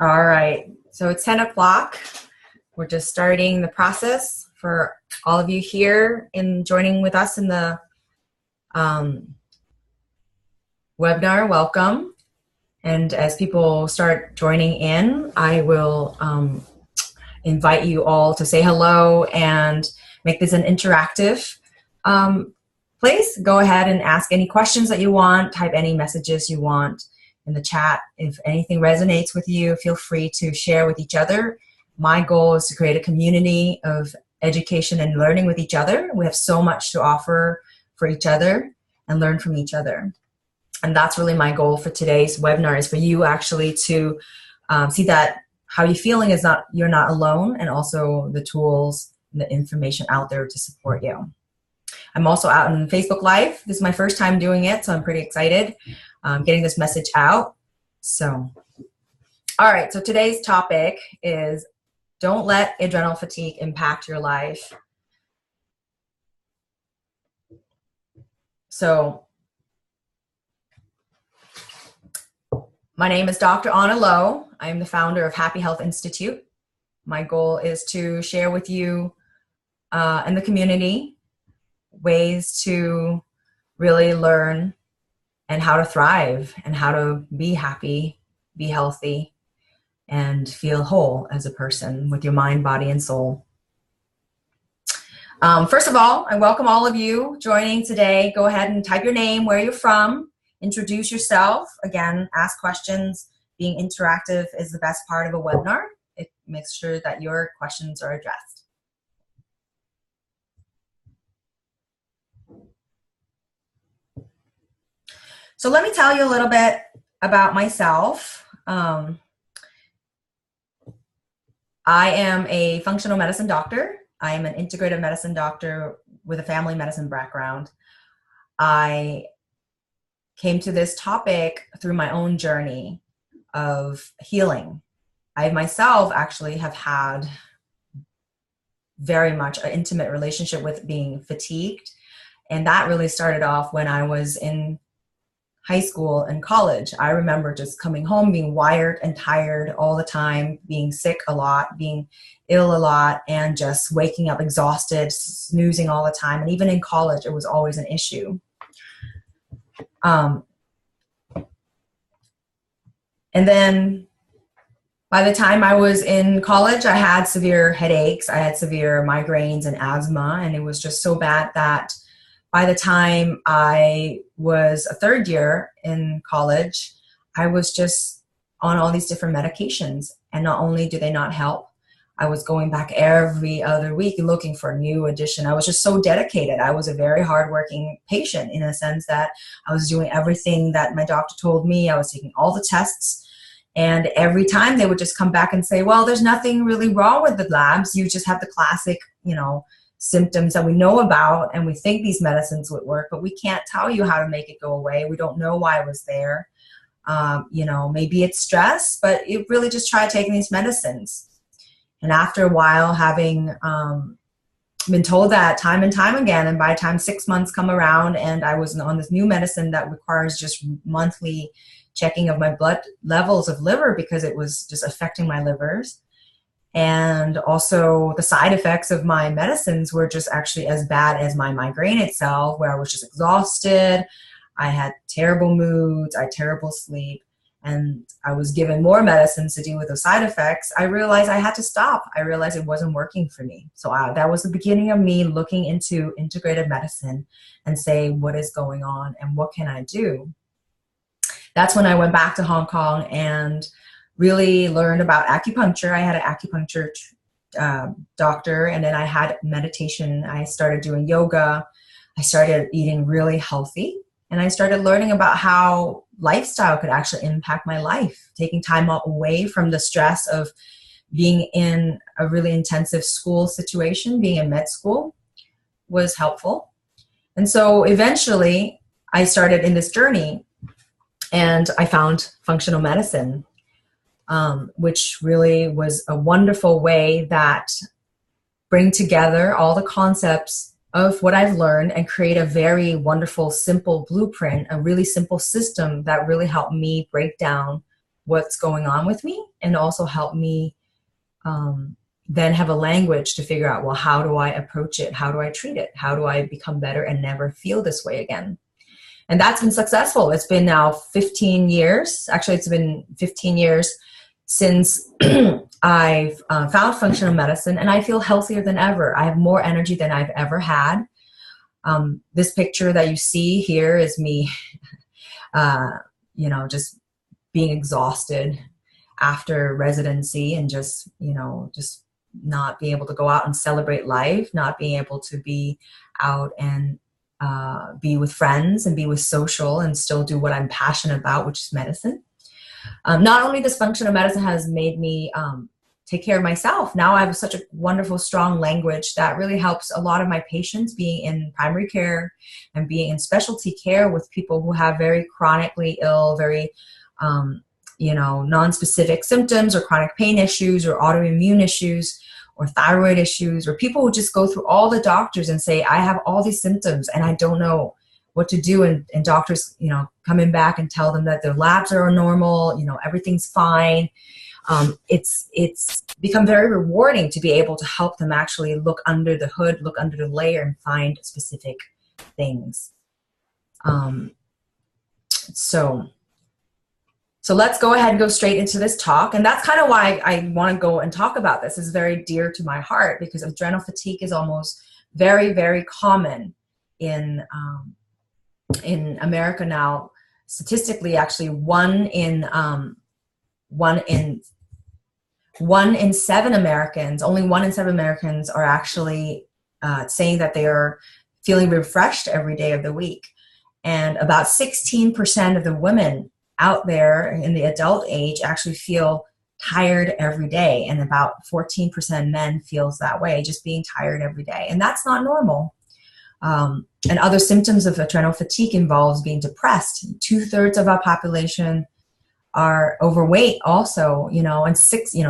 All right, so it's 10 o'clock. We're just starting the process for all of you here in joining with us in the webinar. Welcome. And as people start joining in, I will invite you all to say hello and make this an interactive place. Go ahead and ask any questions that you want, type any messages you want in the chat. If anything resonates with you, feel free to share with each other. My goal is to create a community of education and learning with each other. We have so much to offer for each other and learn from each other. And that's really my goal for today's webinar, is for you actually to see that how you're feeling is you're not alone, and also the tools and the information out there to support you. I'm also out on Facebook Live. This is my first time doing it, so I'm pretty excited getting this message out. So, all right, so today's topic is don't let adrenal fatigue impact your life. So, my name is Dr. Anna Lowe. I am the founder of Happy Health Institute. My goal is to share with you and the community ways to really learn and how to thrive and how to be happy, be healthy, and feel whole as a person with your mind, body, and soul. First of all, I welcome all of you joining today. Go ahead and type your name, where you're from, introduce yourself. Again, ask questions. Being interactive is the best part of a webinar. It makes sure that your questions are addressed. So let me tell you a little bit about myself. I am a functional medicine doctor. I am an integrative medicine doctor with a family medicine background. I came to this topic through my own journey of healing. I myself actually have had very much an intimate relationship with being fatigued. And that really started off when I was in high school and college. I remember just coming home being wired and tired all the time, being sick a lot, being ill a lot, and just waking up exhausted, snoozing all the time. And even in college, it was always an issue. And then by the time I was in college, I had severe headaches, I had severe migraines and asthma, and it was just so bad that by the time I was a third year in college, I was just on all these different medications. And not only do they not help, I was going back every other week looking for a new addition. I was just so dedicated. I was a very hardworking patient, in a sense that I was doing everything that my doctor told me. I was taking all the tests. And every time they would just come back and say, well, there's nothing really wrong with the labs. You just have the classic, symptoms that we know about, and we think these medicines would work, but we can't tell you how to make it go away. We don't know why it was there. Maybe it's stress, but you really just try taking these medicines. And after a while, having been told that time and time again, and by the time 6 months come around and I was on this new medicine that requires just monthly checking of my blood levels of liver, because it was just affecting my livers. And also the side effects of my medicines were just actually as bad as my migraine itself, where I was just exhausted. I had terrible moods, I had terrible sleep, and I was given more medicines to deal with the side effects. I realized I had to stop. I realized it wasn't working for me. So that was the beginning of me looking into integrative medicine and say, what is going on and what can I do? That's when I went back to Hong Kong and really learned about acupuncture. I had an acupuncture doctor, and then I had meditation. I started doing yoga. I started eating really healthy, and I started learning about how lifestyle could actually impact my life. Taking time away from the stress of being in a really intensive school situation, being in med school, was helpful. And so eventually I started in this journey, and I found functional medicine, which really was a wonderful way that bring together all the concepts of what I've learned and create a very wonderful, simple blueprint, a really simple system that really helped me break down what's going on with me, and also help me then have a language to figure out, well, how do I approach it? How do I treat it? How do I become better and never feel this way again? And that's been successful. It's been now 15 years. Actually, it's been 15 years since I've found functional medicine, and I feel healthier than ever. I have more energy than I've ever had. This picture that you see here is me, just being exhausted after residency, and just not being able to go out and celebrate life, not being able to be out and be with friends and be with social and still do what I'm passionate about, which is medicine. Not only this functional medicine has made me take care of myself, now I have such a wonderful, strong language that really helps a lot of my patients being in primary care and being in specialty care with people who have very chronically ill, very non-specific symptoms or chronic pain issues or autoimmune issues or thyroid issues, or people who just go through all the doctors and say, I have all these symptoms and I don't know what to do. And doctors, coming back and tell them that their labs are normal, everything's fine. It's become very rewarding to be able to help them actually look under the hood, look under the layer, and find specific things. So let's go ahead and go straight into this talk. And that's kind of why I want to go and talk about this. It's very dear to my heart because adrenal fatigue is almost very, very common in America now. Statistically, actually, one in 7 Americans, only 1 in 7 Americans are actually saying that they are feeling refreshed every day of the week. And about 16% of the women out there in the adult age actually feel tired every day, and about 14% men feels that way, just being tired every day, and that's not normal. And other symptoms of adrenal fatigue involves being depressed. 2/3 of our population are overweight also, and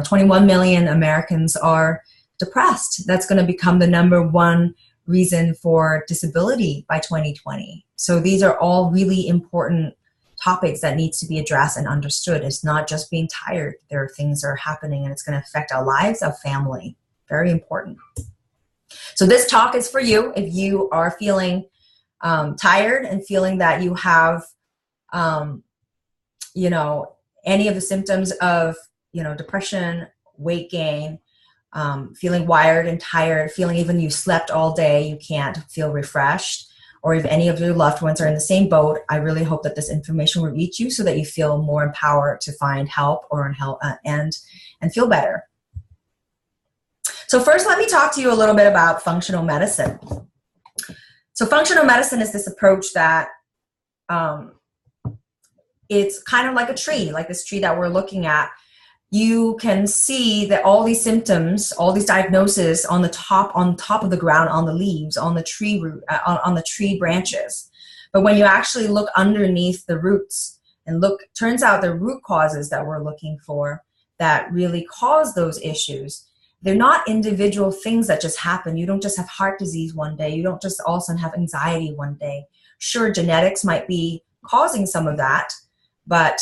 21 million Americans are depressed. That's going to become the #1 reason for disability by 2020. So these are all really important topics that needs to be addressed and understood. It's not just being tired. There are things that are happening and it's going to affect our lives, our family. Very important. So this talk is for you if you are feeling tired and feeling that you have, any of the symptoms of, depression, weight gain, feeling wired and tired, feeling even you slept all day, you can't feel refreshed. Or if any of your loved ones are in the same boat, I really hope that this information will reach you so that you feel more empowered to find help and feel better. So first, let me talk to you a little bit about functional medicine. So functional medicine is this approach that it's kind of like a tree, like this tree that we're looking at. You can see that all these symptoms, all these diagnoses on top of the ground, on the leaves, on the tree root, on the tree branches. But when you actually look underneath the roots and turns out the root causes that we're looking for that really cause those issues, they're not individual things that just happen. You don't just have heart disease one day. You don't just all of a sudden have anxiety one day. Sure, genetics might be causing some of that, but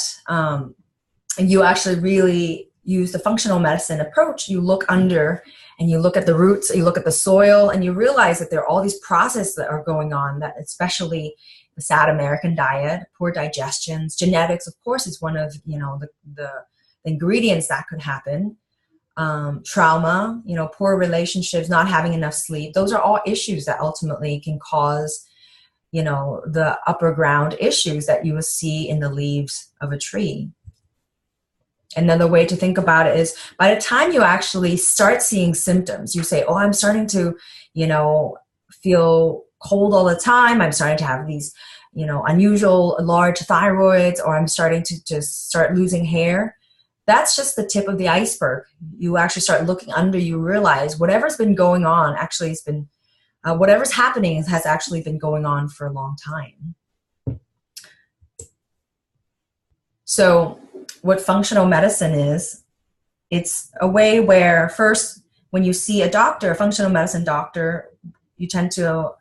you actually really use the functional medicine approach. You look under and you look at the roots, you look at the soil, and you realize that there are all these processes that are going on, that especially the sad American diet, poor digestions, genetics, of course, is one of the ingredients that could happen. Trauma, poor relationships, not having enough sleep. Those are all issues that ultimately can cause, the upper ground issues that you will see in the leaves of a tree. Another way to think about it is by the time you actually start seeing symptoms, you say, oh, I'm starting to, feel cold all the time. I'm starting to have these, unusual large thyroids, or I'm starting to just start losing hair. That's just the tip of the iceberg. You actually start looking under, you realize whatever's been going on actually has been, whatever's happening has actually been going on for a long time. So what functional medicine is, it's a way where first, when you see a doctor, a functional medicine doctor, you tend to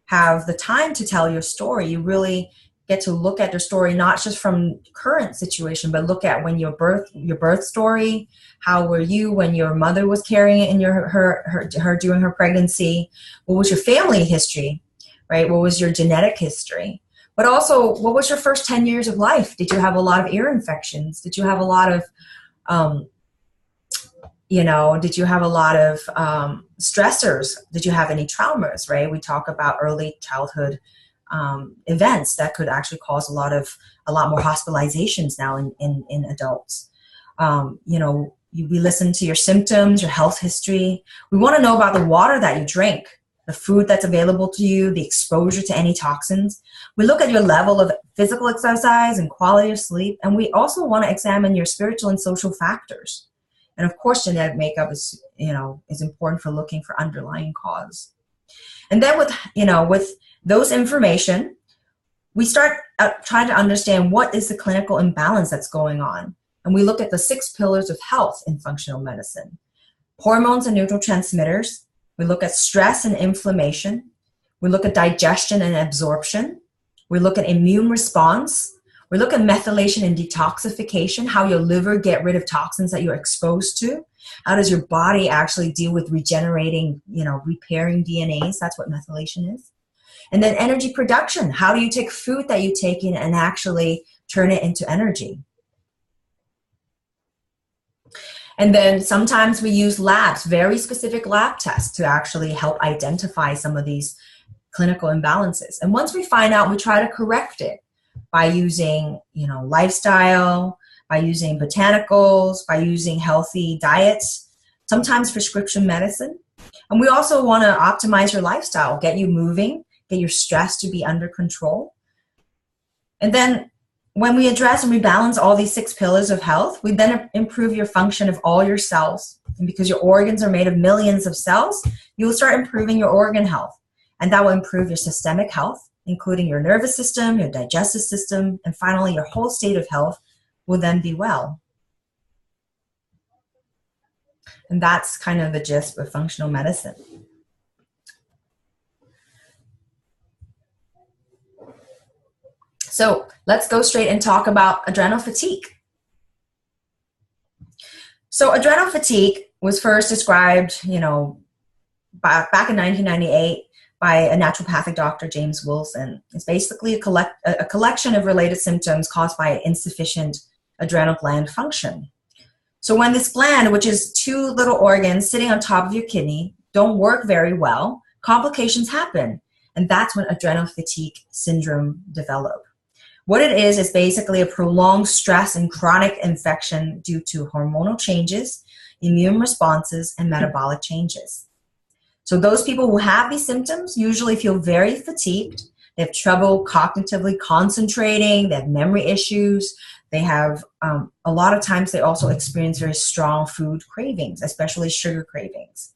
have the time to tell your story. You really get to look at their story, not just from current situation, but look at when your birth story. How were you when your mother was carrying it in her during her pregnancy? What was your family history, right? What was your genetic history? But also, what was your first 10 years of life? Did you have a lot of ear infections? Did you have a lot of, stressors? Did you have any traumas, right? We talk about early childhood events that could actually cause a lot more hospitalizations now in adults. We listen to your symptoms, your health history. We want to know about the water that you drink, the food that's available to you, the exposure to any toxins. We look at your level of physical exercise and quality of sleep, and we also want to examine your spiritual and social factors. And of course, genetic makeup is important for looking for underlying cause. And then with those information, we start trying to understand what is the clinical imbalance that's going on. And we look at the 6 pillars of health in functional medicine: hormones and neurotransmitters. We look at stress and inflammation. We look at digestion and absorption. We look at immune response. We look at methylation and detoxification, how your liver get rid of toxins that you're exposed to. How does your body actually deal with regenerating, repairing DNAs? That's what methylation is. And then energy production. How do you take food that you take in and actually turn it into energy? And then sometimes we use labs, very specific lab tests, to actually help identify some of these clinical imbalances. And once we find out, we try to correct it by using, lifestyle, by using botanicals, by using healthy diets, sometimes prescription medicine. And we also want to optimize your lifestyle, get you moving, get your stress to be under control. And then when we address and rebalance all these 6 pillars of health, we then improve your function of all your cells. And because your organs are made of millions of cells, you will start improving your organ health. And that will improve your systemic health, including your nervous system, your digestive system, and finally your whole state of health will then be well. And that's kind of the gist of functional medicine. So let's go straight and talk about adrenal fatigue. So adrenal fatigue was first described, back in 1998 by a naturopathic doctor, James Wilson. It's basically a collection of related symptoms caused by insufficient adrenal gland function. So when this gland, which is 2 little organs sitting on top of your kidney, don't work very well, complications happen. And that's when adrenal fatigue syndrome develops. What it is basically a prolonged stress and chronic infection due to hormonal changes, immune responses, and metabolic changes. So those people who have these symptoms usually feel very fatigued. They have trouble cognitively concentrating. They have memory issues. They have, a lot of times they also experience very strong food cravings, especially sugar cravings.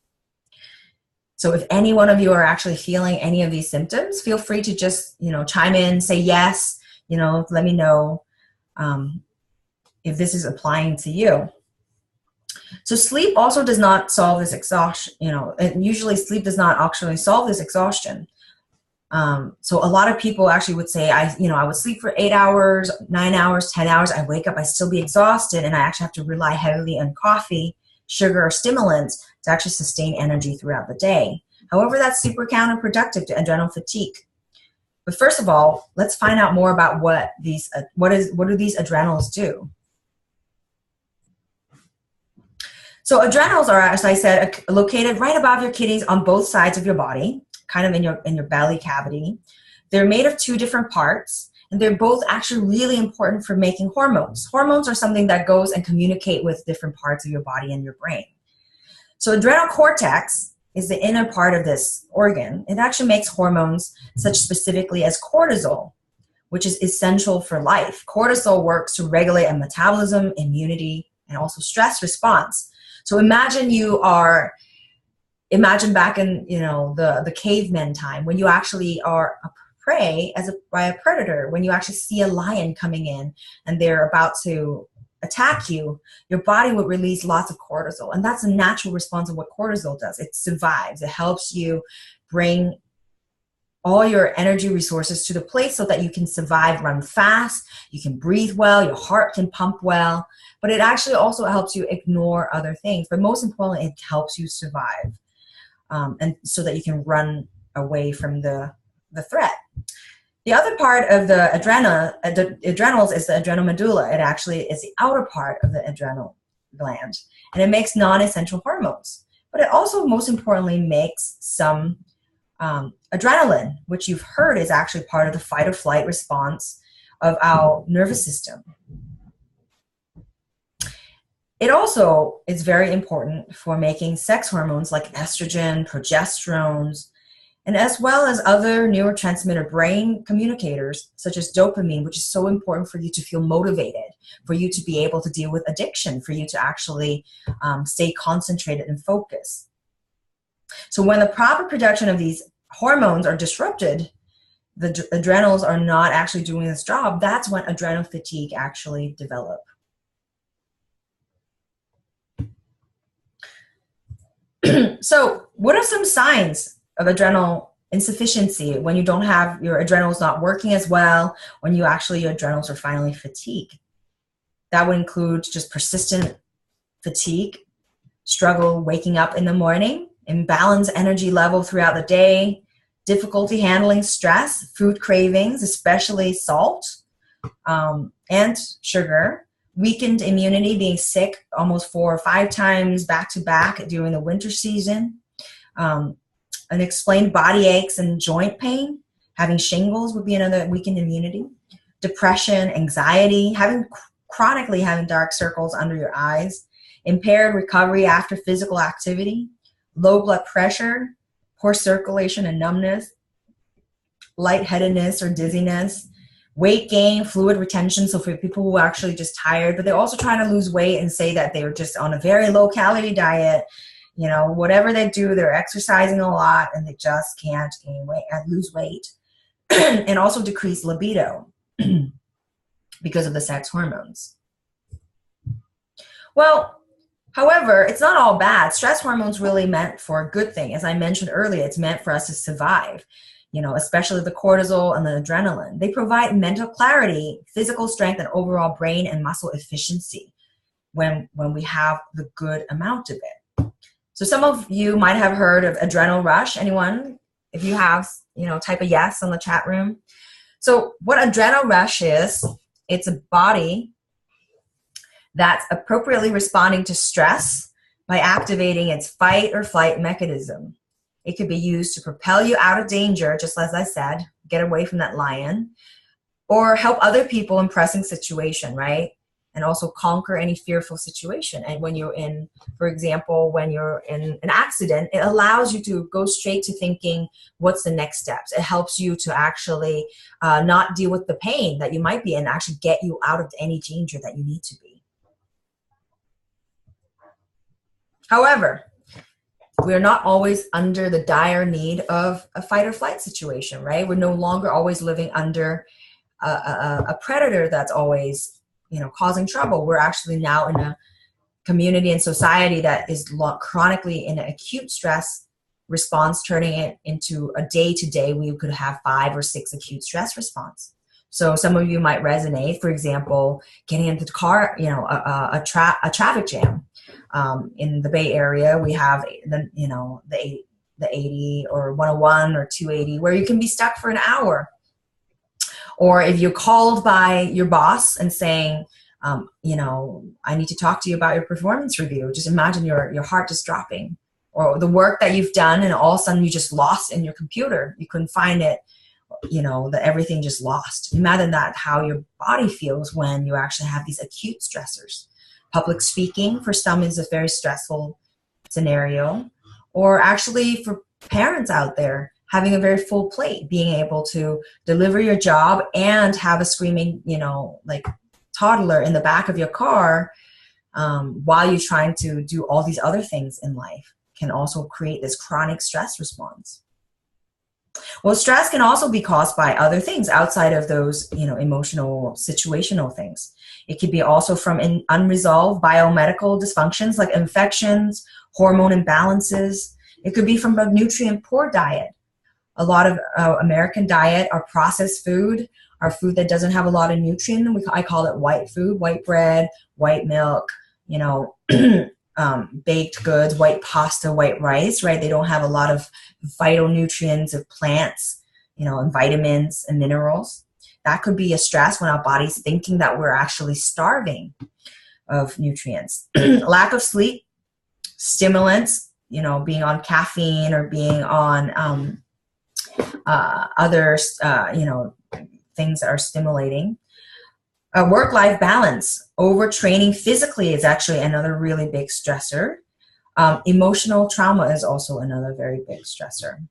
So if any one of you are actually feeling any of these symptoms, feel free to just, chime in, say yes. Let me know if this is applying to you. So sleep also does not solve this exhaustion, and usually sleep does not actually solve this exhaustion. So a lot of people actually would say, I would sleep for 8 hours, 9 hours, 10 hours. I wake up, I still be exhausted, and I actually have to rely heavily on coffee, sugar, or stimulants to actually sustain energy throughout the day. However, that's super counterproductive to adrenal fatigue. But first of all, let's find out more about what do these adrenals do. So adrenals are, as I said, located right above your kidneys on both sides of your body, kind of in your belly cavity. They're made of 2 different parts, and they're both actually really important for making hormones. Hormones are something that goes and communicate with different parts of your body and your brain. So adrenal cortex is the inner part of this organ. It actually makes hormones such specifically as cortisol, which is essential for life. Cortisol works to regulate a metabolism, immunity, and also stress response. So imagine back in, the caveman time when you actually are a prey by a predator, when you actually see a lion coming in and they're about to attack you, your body would release lots of cortisol. And that's a natural response of what cortisol does. It survives. It helps you bring all your energy resources to the place so that you can survive, run fast, you can breathe well, your heart can pump well, but it actually also helps you ignore other things. But most importantly, it helps you survive, and so that you can run away from the threat. The other part of the adrenals is the adrenal medulla. It actually is the outer part of the adrenal gland, and it makes non-essential hormones. But it also, most importantly, makes some adrenaline, which you've heard is actually part of the fight or flight response of our nervous system. It also is very important for making sex hormones like estrogen, progesterones, and as well as other neurotransmitter brain communicators such as dopamine, which is so important for you to feel motivated, for you to be able to deal with addiction, for you to actually stay concentrated and focused. So when the proper production of these hormones are disrupted, the adrenals are not actually doing this job, that's when adrenal fatigue actually develops. So what are some signs of adrenal insufficiency when you don't have your adrenals not working as well, when you actually, your adrenals are finally fatigued? That would include just persistent fatigue, struggle waking up in the morning, imbalanced energy level throughout the day, difficulty handling stress, food cravings, especially salt and sugar, weakened immunity, being sick almost 4 or 5 times back to back during the winter season, unexplained body aches and joint pain, having shingles would be another weakened immunity, depression, anxiety, chronically having dark circles under your eyes, impaired recovery after physical activity, low blood pressure, poor circulation and numbness, lightheadedness or dizziness, weight gain, fluid retention. So for people who are actually just tired, but they're also trying to lose weight and say that they're just on a very low calorie diet, you know, whatever they do, they're exercising a lot and they just can't gain weight and lose weight. And also decrease libido because of the sex hormones. Well, however, it's not all bad. Stress hormones really meant for a good thing. As I mentioned earlier, it's meant for us to survive, you know, especially the cortisol and the adrenaline. They provide mental clarity, physical strength, and overall brain and muscle efficiency when we have the good amount of it. So some of you might have heard of adrenal rush. Anyone? If you have, you know, type a yes on the chat room. So what adrenal rush is, it's a body that's appropriately responding to stress by activating its fight or flight mechanism. It could be used to propel you out of danger, just as I said, get away from that lion, or help other people in pressing situation, right? And also conquer any fearful situation. And when you're in, for example, when you're in an accident, it allows you to go straight to thinking, what's the next steps? It helps you to actually not deal with the pain that you might be in, actually get you out of any danger that you need to be. However, we're not always under the dire need of a fight or flight situation, right? We're no longer always living under a predator that's always, you know, causing trouble. We're actually now in a community and society that is chronically in an acute stress response, turning it into a day-to-day. We could have 5 or 6 acute stress response. So some of you might resonate, for example, getting into the car, you know, a traffic jam. In the Bay Area, we have the 80 or 101 or 280 where you can be stuck for an hour. Or if you're called by your boss and saying, you know, I need to talk to you about your performance review. Just imagine your heart just dropping. Or the work that you've done and all of a sudden you just lost in your computer. You couldn't find it, you know, that everything just lost. Imagine that, how your body feels when you actually have these acute stressors. Public speaking for some is a very stressful scenario. Or actually for parents out there, having a very full plate, being able to deliver your job and have a screaming, you know, like toddler in the back of your car while you're trying to do all these other things in life can also create this chronic stress response. Well, stress can also be caused by other things outside of those, you know, emotional, situational things. It could be also from unresolved biomedical dysfunctions like infections, hormone imbalances. It could be from a nutrient-poor diet. A lot of American diet, our processed food, our food that doesn't have a lot of nutrient. I call it white food, white bread, white milk, you know, baked goods, white pasta, white rice, right? They don't have a lot of vital nutrients of plants, you know, and vitamins and minerals. That could be a stress when our body's thinking that we're actually starving of nutrients. Lack of sleep, stimulants, you know, being on caffeine or being on other, you know, things that are stimulating. Work-life balance, overtraining physically is actually another really big stressor. Emotional trauma is also another very big stressor.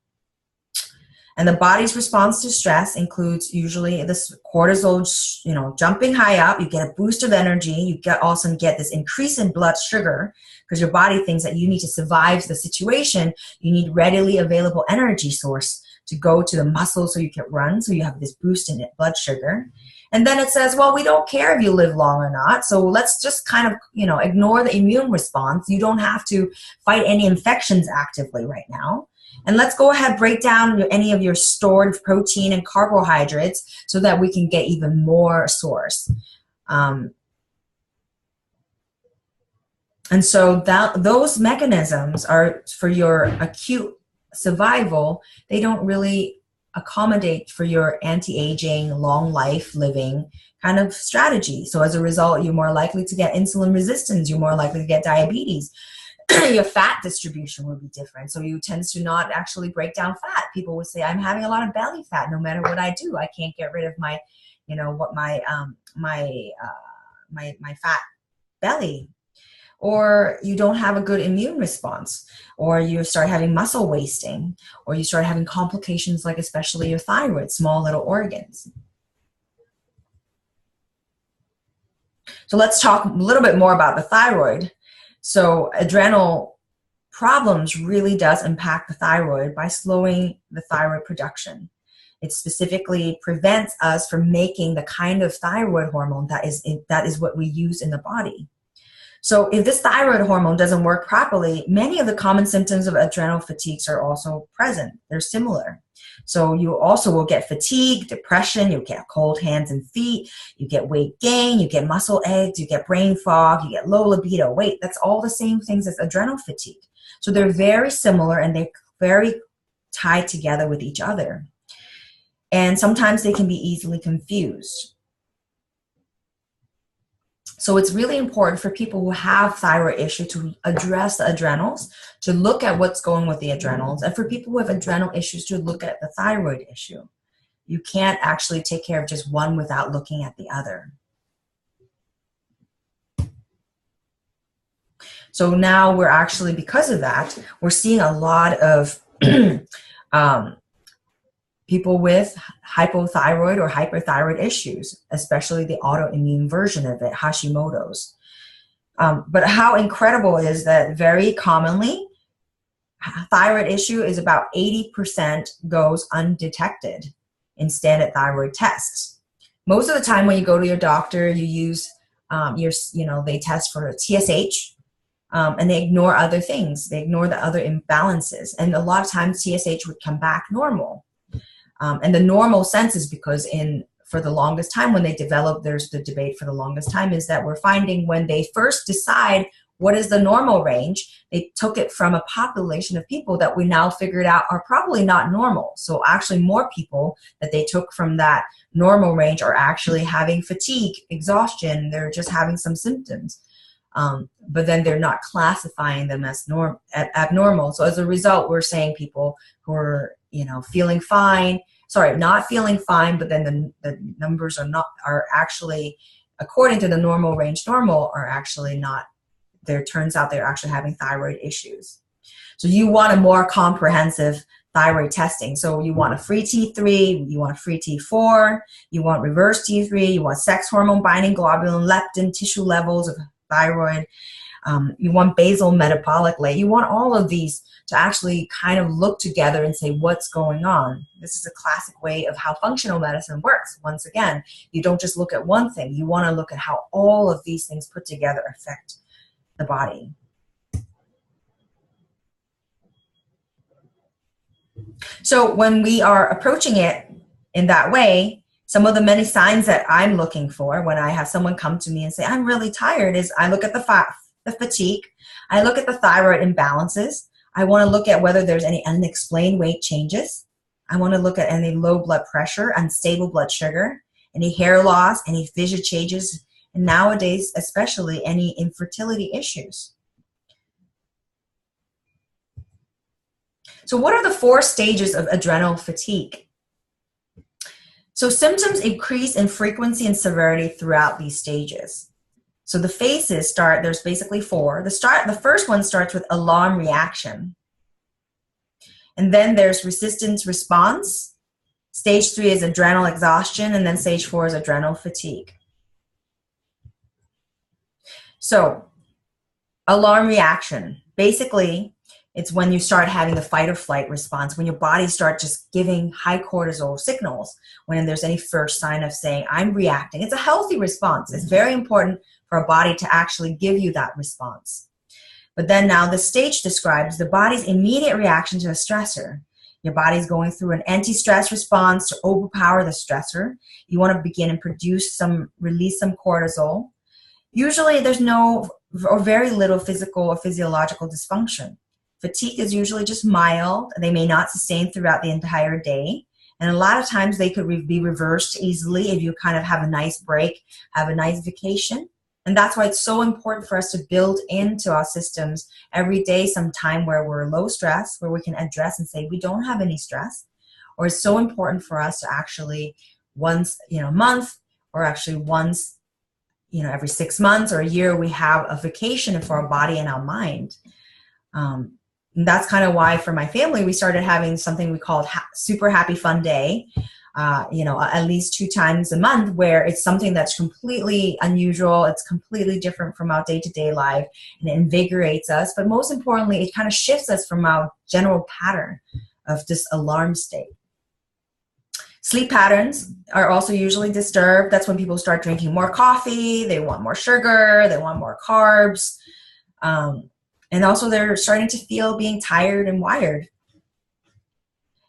And the body's response to stress includes usually this cortisol, you know, jumping high up. You get a boost of energy. You also get this increase in blood sugar because your body thinks that you need to survive the situation. You need readily available energy source to go to the muscle so you can run. So you have this boost in blood sugar. And then it says, well, we don't care if you live long or not. So let's just kind of, you know, ignore the immune response. You don't have to fight any infections actively right now. And let's go ahead, break down any of your stored protein and carbohydrates so that we can get even more source. And so those mechanisms are for your acute survival. They don't really accommodate for your anti-aging, long life living kind of strategy. So as a result, you're more likely to get insulin resistance. You're more likely to get diabetes. Your fat distribution will be different. So you tend to not actually break down fat. People would say, I'm having a lot of belly fat no matter what I do. I can't get rid of my, you know, what my fat belly. Or you don't have a good immune response, or you start having muscle wasting, or you start having complications like especially your thyroid, small little organs. So let's talk a little bit more about the thyroid. So adrenal problems really does impact the thyroid by slowing the thyroid production. It specifically prevents us from making the kind of thyroid hormone that is what we use in the body. So if this thyroid hormone doesn't work properly, many of the common symptoms of adrenal fatigues are also present. They're similar. So you also will get fatigue, depression, you'll get cold hands and feet, you get weight gain, you get muscle aches, you get brain fog, you get low libido. Wait, that's all the same things as adrenal fatigue. So they're very similar and they're very tied together with each other. And sometimes they can be easily confused. So it's really important for people who have thyroid issue to address the adrenals, to look at what's going with the adrenals, and for people who have adrenal issues to look at the thyroid issue. You can't actually take care of just one without looking at the other. So now we're actually, because of that, we're seeing a lot of people with hypothyroid or hyperthyroid issues, especially the autoimmune version of it, Hashimoto's. But how incredible is that very commonly, thyroid issue is about 80% goes undetected in standard thyroid tests. Most of the time when you go to your doctor, you use they test for TSH, and they ignore other things. They ignore the other imbalances. And a lot of times TSH would come back normal. And the normal sense is because for the longest time when they develop, there's the debate for the longest time is that we're finding when they first decide what is the normal range, they took it from a population of people that we now figured out are probably not normal. So actually more people that they took from that normal range are actually having fatigue, exhaustion, they're just having some symptoms. But then they're not classifying them as abnormal. So as a result, we're saying people who are, feeling fine, not feeling fine, but then the numbers are actually, according to the normal range are actually not, turns out they're actually having thyroid issues. So you want a more comprehensive thyroid testing. So you want a free T3, you want a free T4, you want reverse T3, you want sex hormone binding globulin, leptin, tissue levels of thyroid, you want basal metabolic rate, you want all of these to actually kind of look together and say what's going on. This is a classic way of how functional medicine works. Once again, you don't just look at one thing, you want to look at how all of these things put together affect the body. So when we are approaching it in that way, some of the many signs that I'm looking for when I have someone come to me and say, I'm really tired, is I look at the fatigue. I look at the thyroid imbalances. I want to look at whether there's any unexplained weight changes. I want to look at any low blood pressure, unstable blood sugar, any hair loss, any vision changes, and nowadays, especially any infertility issues. So what are the 4 stages of adrenal fatigue? So symptoms increase in frequency and severity throughout these stages. So the phases start, there's basically 4. The first one starts with alarm reaction. And then there's resistance response. Stage 3 is adrenal exhaustion, and then stage 4 is adrenal fatigue. So alarm reaction, basically, it's when you start having the fight or flight response, when your body starts just giving high cortisol signals, when there's any first sign of saying, I'm reacting. It's a healthy response. It's very important for a body to actually give you that response. But then now the stage describes the body's immediate reaction to a stressor. Your body's going through an anti-stress response to overpower the stressor. You want to begin and release some cortisol. Usually there's no or very little physical or physiological dysfunction. Fatigue is usually just mild. They may not sustain throughout the entire day. And a lot of times they could be reversed easily if you kind of have a nice break, have a nice vacation. And that's why it's so important for us to build into our systems every day some time where we're low stress, where we can address and say we don't have any stress. Or it's so important for us to actually once a month, or actually once every 6 months or a year, we have a vacation for our body and our mind. And that's kind of why for my family, we started having something we called Super Happy Fun Day, at least 2 times a month, where it's something that's completely unusual. It's completely different from our day-to-day life, and it invigorates us. But most importantly, it kind of shifts us from our general pattern of this alarm state. Sleep patterns are also usually disturbed. That's when people start drinking more coffee. They want more sugar. They want more carbs. And also they're starting to feel being tired and wired.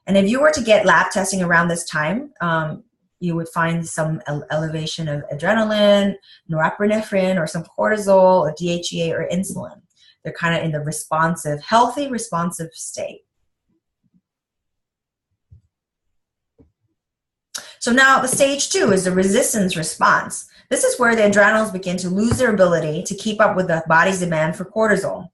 And if you were to get lab testing around this time, you would find some elevation of adrenaline, norepinephrine, or some cortisol, or DHEA, or insulin. They're kind of in the healthy responsive state. So now the stage 2 is the resistance response. This is where the adrenals begin to lose their ability to keep up with the body's demand for cortisol.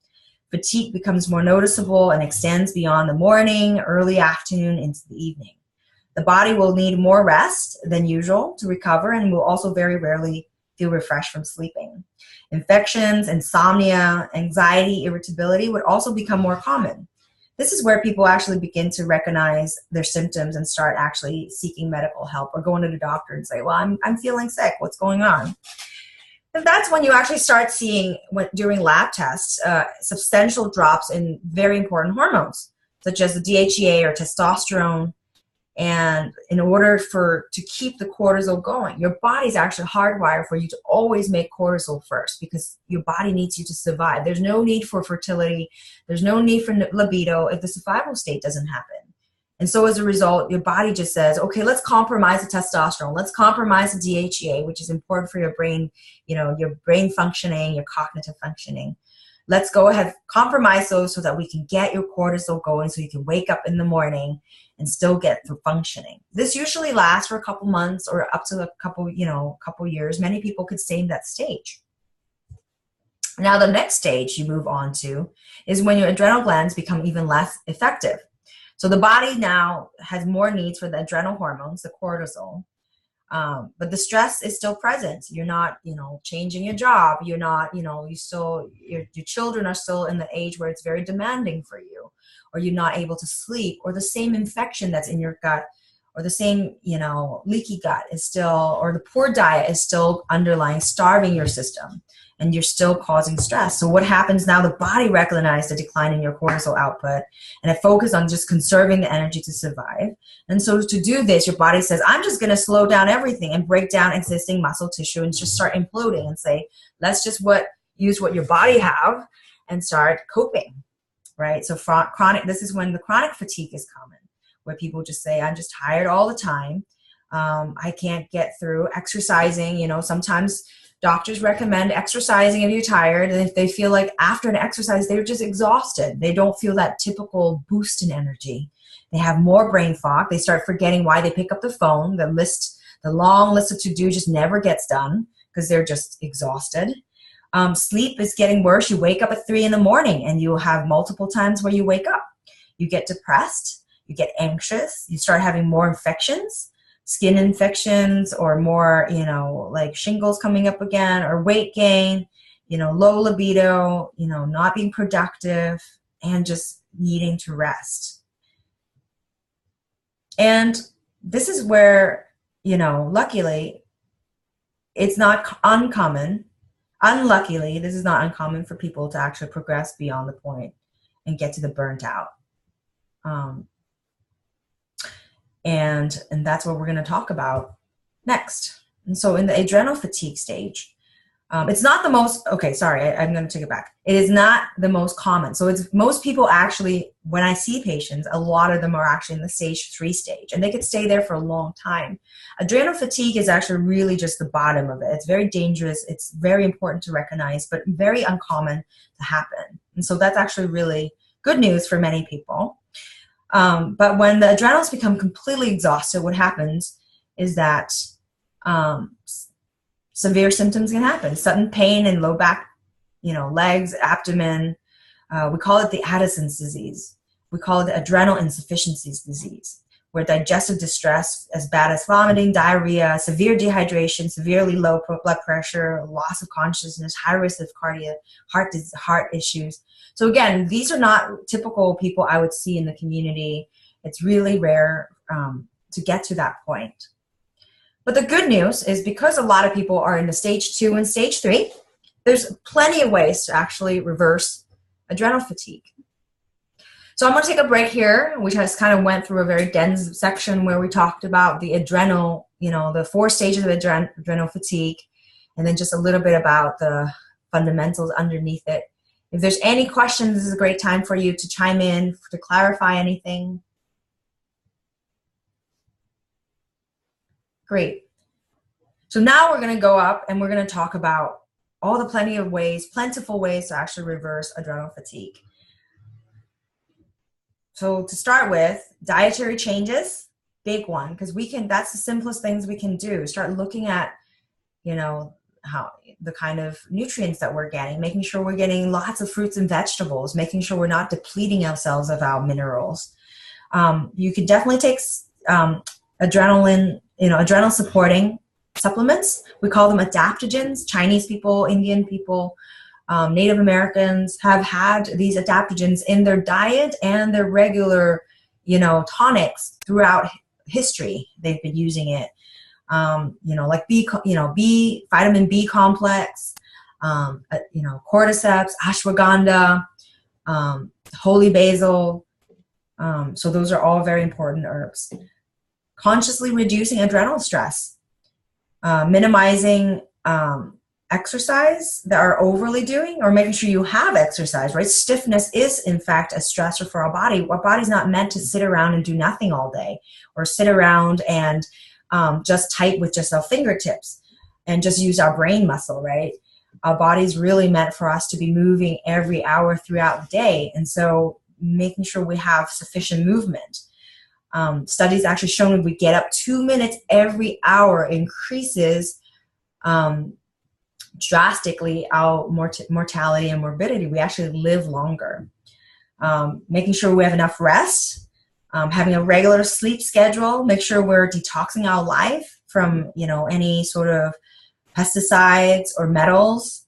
Fatigue becomes more noticeable and extends beyond the morning, early afternoon, into the evening. The body will need more rest than usual to recover, and will also very rarely feel refreshed from sleeping. Infections, insomnia, anxiety, irritability would also become more common. This is where people actually begin to recognize their symptoms and start actually seeking medical help, or going to the doctor and say, well, I'm feeling sick. What's going on? And that's when you actually start seeing, during lab tests, substantial drops in very important hormones, such as the DHEA or testosterone. And in order to keep the cortisol going, your body's actually hardwired for you to always make cortisol first, because your body needs you to survive. There's no need for fertility. There's no need for libido if the survival state doesn't happen. And so as a result, your body just says, okay, let's compromise the testosterone. Let's compromise the DHEA, which is important for your brain, your brain functioning, your cognitive functioning. Let's go ahead, compromise those so that we can get your cortisol going, so you can wake up in the morning and still get through functioning. This usually lasts for a couple months, or up to a couple years. Many people could stay in that stage. Now the next stage you move on to is when your adrenal glands become even less effective. So the body now has more needs for the adrenal hormones, the cortisol, but the stress is still present. You're not, changing your job. You're not, your children are still in the age where it's very demanding for you, or you're not able to sleep, or the same infection that's in your gut, or the same, leaky gut is still, or the poor diet is still underlying, starving your system, and you're still causing stress. So what happens now? The body recognizes the decline in your cortisol output, and it focuses on just conserving the energy to survive. And so to do this, your body says, I'm just going to slow down everything and break down existing muscle tissue and just start imploding and say, let's just use what your body have and start coping, right? So this is when the chronic fatigue is common. where people just say, I'm just tired all the time. I can't get through exercising. You know, sometimes doctors recommend exercising if you're tired, and if they feel like after an exercise, they're just exhausted. They don't feel that typical boost in energy. They have more brain fog. They start forgetting why they pick up the phone. The long list of to-do just never gets done because they're just exhausted. Sleep is getting worse. You wake up at 3 in the morning and you'll have multiple times where you wake up. You get depressed, you get anxious, you start having more infections, skin infections, or more, you know, like shingles coming up again, or weight gain, you know, low libido, you know, not being productive, and just needing to rest. And this is where, you know, luckily, it's not uncommon. Unluckily, this is not uncommon for people to actually progress beyond the point and get to the burnt out. And that's what we're going to talk about next. And so in the adrenal fatigue stage, it's not the most, okay, sorry, I'm going to take it back. It is not the most common. So it's most people actually, when I see patients, a lot of them are actually in the stage 3 stage, and they could stay there for a long time. Adrenal fatigue is actually really just the bottom of it. It's very dangerous. It's very important to recognize, but very uncommon to happen. And so that's actually really good news for many people. But when the adrenals become completely exhausted, what happens is that severe symptoms can happen. Sudden pain in low back, you know, legs, abdomen. We call it the Addison's disease. We call it the adrenal insufficiency disease, where digestive distress, as bad as vomiting, diarrhea, severe dehydration, severely low blood pressure, loss of consciousness, high risk of heart issues. So again, these are not typical people I would see in the community. It's really rare to get to that point. But the good news is, because a lot of people are in the stage 2 and stage 3, there's plenty of ways to actually reverse adrenal fatigue. So I'm going to take a break here. We just kind of went through a very dense section where we talked about the adrenal, you know, the 4 stages of adrenal fatigue, and then just a little bit about the fundamentals underneath it. If there's any questions, this is a great time for you to chime in, to clarify anything. Great. So now we're going to go up and we're going to talk about all the plentiful ways to actually reverse adrenal fatigue. So to start with, dietary changes, big one, because that's the simplest things we can do. Start looking at, you know, how the kind of nutrients that we're getting, making sure we're getting lots of fruits and vegetables, making sure we're not depleting ourselves of our minerals. You can definitely take adrenaline, adrenal supporting supplements. We call them adaptogens. Chinese people, Indian people, Native Americans have had these adaptogens in their diet and their regular, tonics throughout history. They've been using it. Like vitamin B complex, cordyceps, ashwagandha, holy basil. So those are all very important herbs. Consciously reducing adrenal stress, minimizing exercise that are overly doing, or making sure you have exercise, right? Stiffness is, in fact, a stressor for our body. Our body's not meant to sit around and do nothing all day, or sit around and just type with just our fingertips and just use our brain muscle, right? Our body's really meant for us to be moving every hour throughout the day. And so making sure we have sufficient movement. Studies actually shown if we get up 2 minutes every hour increases drastically our mortality and morbidity. We actually live longer. Making sure we have enough rest. Having a regular sleep schedule, make sure we're detoxing our life from, any sort of pesticides or metals,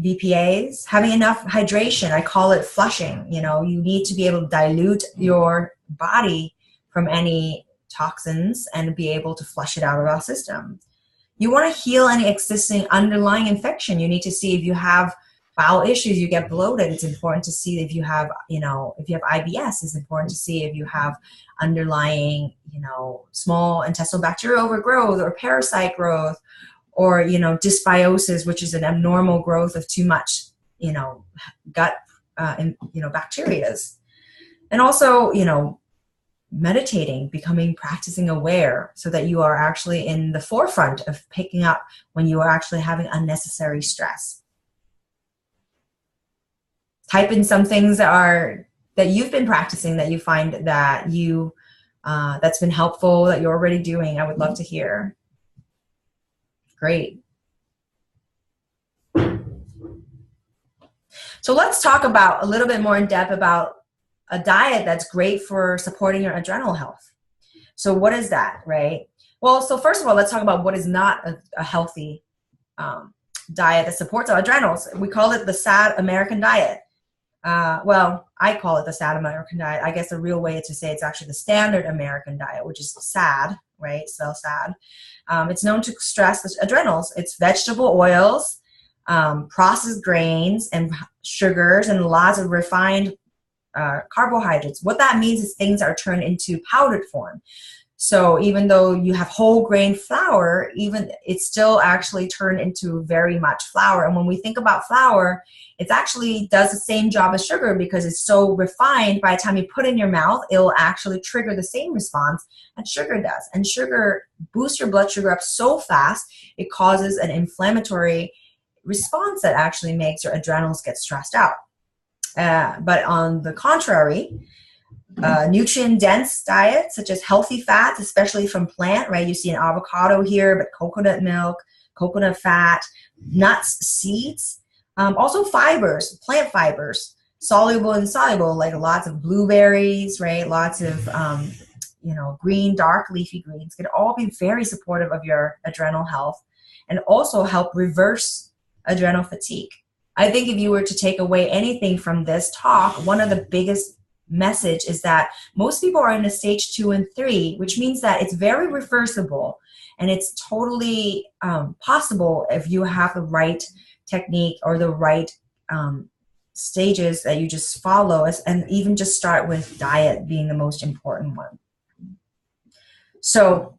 BPAs. Having enough hydration, I call it flushing. You need to be able to dilute your body from any toxins and be able to flush it out of our system. You want to heal any existing underlying infection. You need to see if you have bowel issues, you get bloated. It's important to see if you have, if you have IBS, it's important to see if you have underlying, small intestinal bacterial overgrowth or parasite growth, or, dysbiosis, which is an abnormal growth of too much, gut, bacterias. And also, meditating, becoming practicing aware, so that you are actually in the forefront of picking up when you are actually having unnecessary stress. Type in some things that you've been practicing that you find that you that's been helpful, that you're already doing. I would love to hear. Great. So let's talk about a little bit more in depth about a diet that's great for supporting your adrenal health. So what is that, right? Well, so first of all, let's talk about what is not a healthy diet that supports our adrenals. We call it the sad American diet. Well, I call it the sad American diet. I guess the real way to say it's actually the standard American diet, which is SAD, right? So SAD. It's known to stress the adrenals. It's vegetable oils, processed grains and sugars, and lots of refined carbohydrates. What that means is things are turned into powdered form. So even though you have whole grain flour, even it's still actually turned into very much flour. And when we think about flour, it actually does the same job as sugar because it's so refined. By the time you put it in your mouth, it'll actually trigger the same response that sugar does. And sugar boosts your blood sugar up so fast, it causes an inflammatory response that actually makes your adrenals get stressed out. But on the contrary, nutrient-dense diet, such as healthy fats, especially from plant, right? You see an avocado here, but coconut milk, coconut fat, nuts, seeds, also fibers, plant fibers, soluble and insoluble, like lots of blueberries, right? Lots of, green, dark leafy greens can all be very supportive of your adrenal health and also help reverse adrenal fatigue. I think if you were to take away anything from this talk, one of the biggest message is that most people are in a stage 2 and 3, which means that it's very reversible and it's totally possible if you have the right technique or the right stages that you just follow, and even just start with diet being the most important one. So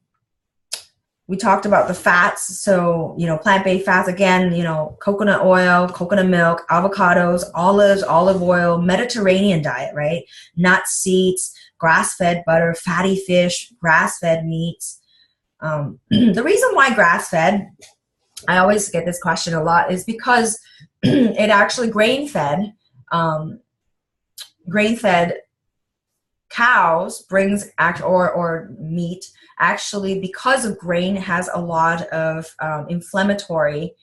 we talked about the fats. So, plant-based fats, again, coconut oil, coconut milk, avocados, olives, olive oil, Mediterranean diet, right? Nuts, seeds, grass-fed butter, fatty fish, grass-fed meats. The reason why grass-fed, I always get this question a lot, is because it actually grain-fed cows brings or meat actually, because of grain, has a lot of inflammatory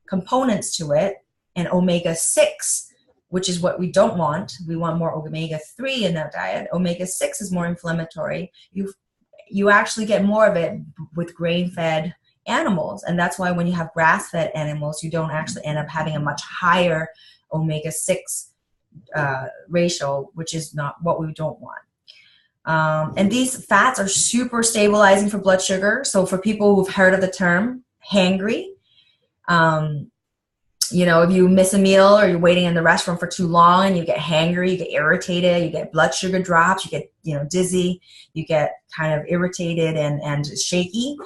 components to it, and omega-6, which is what we don't want. We want more omega-3 in our diet. Omega-6 is more inflammatory. You actually get more of it with grain-fed animals, and that's why when you have grass-fed animals, you don't actually end up having a much higher omega-6 ratio, which is not what we don't want. And these fats are super stabilizing for blood sugar. So for people who've heard of the term hangry, if you miss a meal or you're waiting in the restaurant for too long and you get hangry, you get irritated, you get blood sugar drops, you get dizzy, you get kind of irritated and shaky.